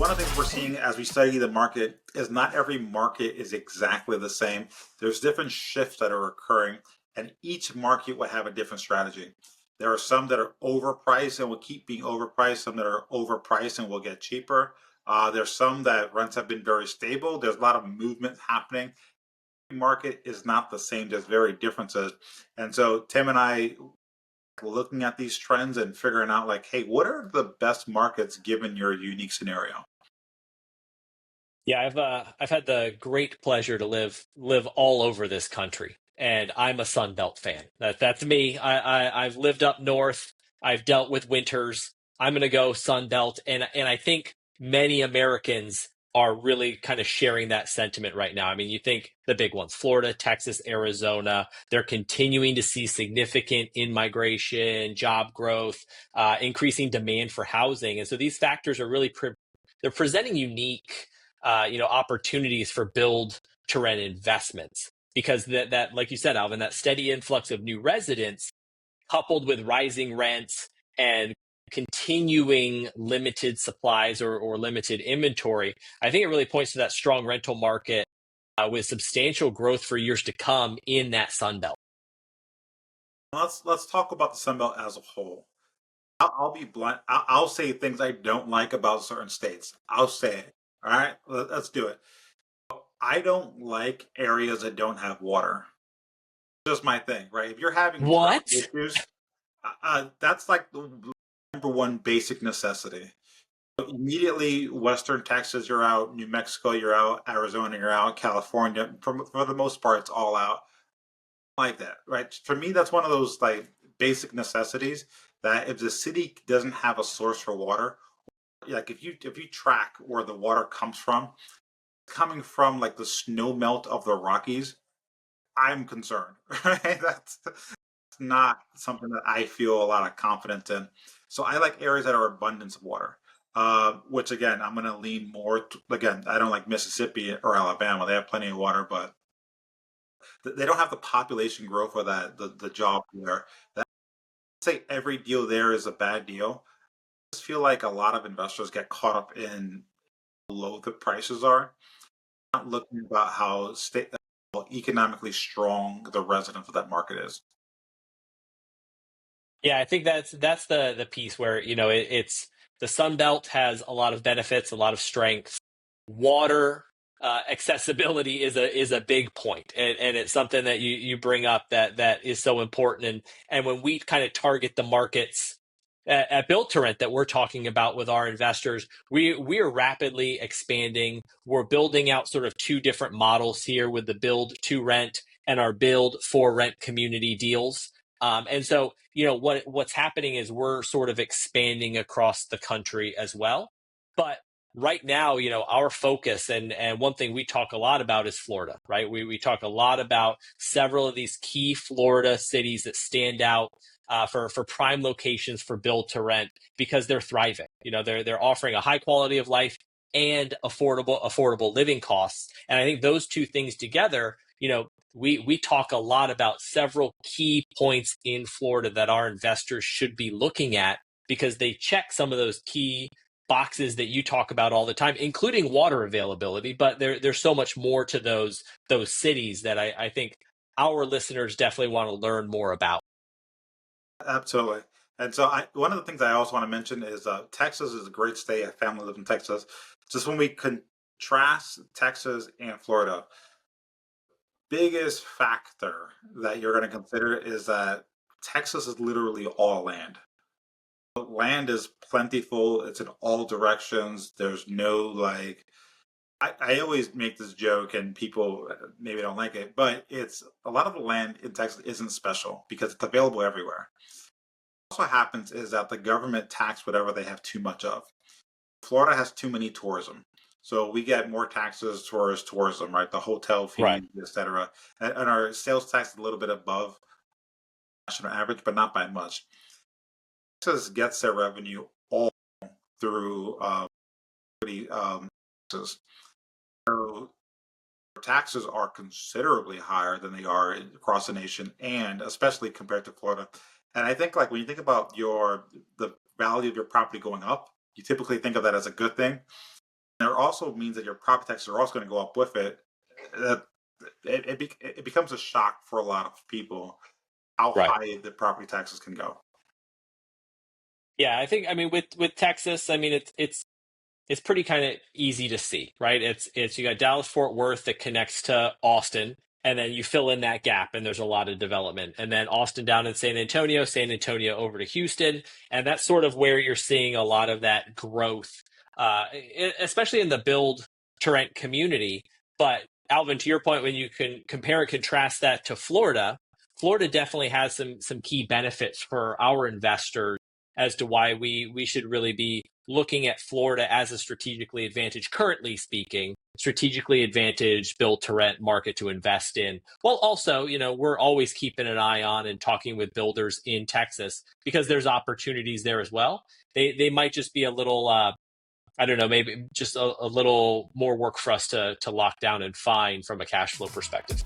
One of the things we're seeing as we study the market is not every market is exactly the same. There's different shifts that are occurring, and each market will have a different strategy. There are some that are overpriced and will keep being overpriced, some that are overpriced and will get cheaper. There's some that rents have been very stable. There's a lot of movement happening. Market is not the same, there's very differences. And so Tim and I looking at these trends and figuring out like, hey, what are the best markets given your unique scenario? Yeah, I've had the great pleasure to live all over this country, and I'm a Sun Belt fan. That's me. I've lived up north. I've dealt with winters. I'm going to go Sun Belt, and I think many Americans are really kind of sharing that sentiment right now. I mean, you think the big ones: Florida, Texas, Arizona. They're continuing to see significant in-migration, job growth, increasing demand for housing, and so these factors are really they're presenting unique opportunities for build to rent investments because that like you said, Alvin, that steady influx of new residents coupled with rising rents and continuing limited supplies or limited inventory, I think it really points to that strong rental market with substantial growth for years to come in that Sun Belt. Let's talk about the Sun Belt as a whole. I'll be blunt. I'll say things I don't like about certain states. I'll say it. All right, let's do it. I don't like areas that don't have water. Just my thing, right? If you're having drought What? issues, that's like the number one basic necessity. Immediately, Western Texas, you're out. New Mexico, you're out. Arizona, you're out. California, for the most part, it's all out. Like that, right? For me, that's one of those like basic necessities that if the city doesn't have a source for water, like if you track where the water comes from, coming from like the snow melt of the Rockies, I'm concerned. Right? That's not something that I feel a lot of confidence in. So I like areas that are abundance of water. Which again, I'm going to lean more. Again, I don't like Mississippi or Alabama. They have plenty of water, but they don't have the population growth or that the job there. That say every deal there is a bad deal. I just feel like a lot of investors get caught up in how low the prices are, not looking about how economically strong the residents of that market is. Yeah, I think that's the piece where it's the Sun Belt has a lot of benefits, a lot of strengths. Water accessibility is a big point, and it's something that you bring up that is so important. And when we kind of target the markets at build to rent that we're talking about with our investors, we are rapidly expanding. We're building out sort of two different models here with the build to rent and our build for rent community deals. And so, what's happening is we're sort of expanding across the country as well. But right now, our focus and one thing we talk a lot about is Florida, right? We talk a lot about several of these key Florida cities that stand out for prime locations for build to rent because they're thriving. They're offering a high quality of life and affordable living costs. And I think those two things together, we talk a lot about several key points in Florida that our investors should be looking at because they check some of those key boxes that you talk about all the time, including water availability. But there's so much more to those cities that I think our listeners definitely want to learn more about. Absolutely. And so one of the things I also want to mention is Texas is a great state. I family lives in Texas. Just when we contrast Texas and Florida, biggest factor that you're going to consider is that Texas is literally all land. Land is plentiful. It's in all directions. There's no like I always make this joke and people maybe don't like it, but it's a lot of the land in Texas isn't special because it's available everywhere. Also happens is that the government tax whatever they have too much of. Florida has too many tourism. So we get more taxes towards tourism, right? The hotel Right. fees, etc. And our sales tax is a little bit above national average, but not by much. Texas gets their revenue all through taxes. So taxes are considerably higher than they are across the nation, and especially compared to Florida. And I think like when you think about the value of your property going up, you typically think of that as a good thing. And it also means that your property taxes are also going to go up with it. That it becomes a shock for a lot of people how Right. high the property taxes can go. Yeah, I think, I mean, with Texas, I mean, it's pretty kind of easy to see, right? It's you got Dallas Fort Worth that connects to Austin, and then you fill in that gap, and there's a lot of development, and then Austin down in San Antonio over to Houston, and that's sort of where you're seeing a lot of that growth, especially in the build to rent community. But Alvin, to your point, when you can compare and contrast that to Florida, Florida definitely has some key benefits for our investors as to why we should really be looking at Florida as a strategically advantaged, currently speaking, strategically advantaged build to rent market to invest in. While also, we're always keeping an eye on and talking with builders in Texas because there's opportunities there as well. They might just be a little I don't know, maybe just a little more work for us to lock down and find from a cash flow perspective.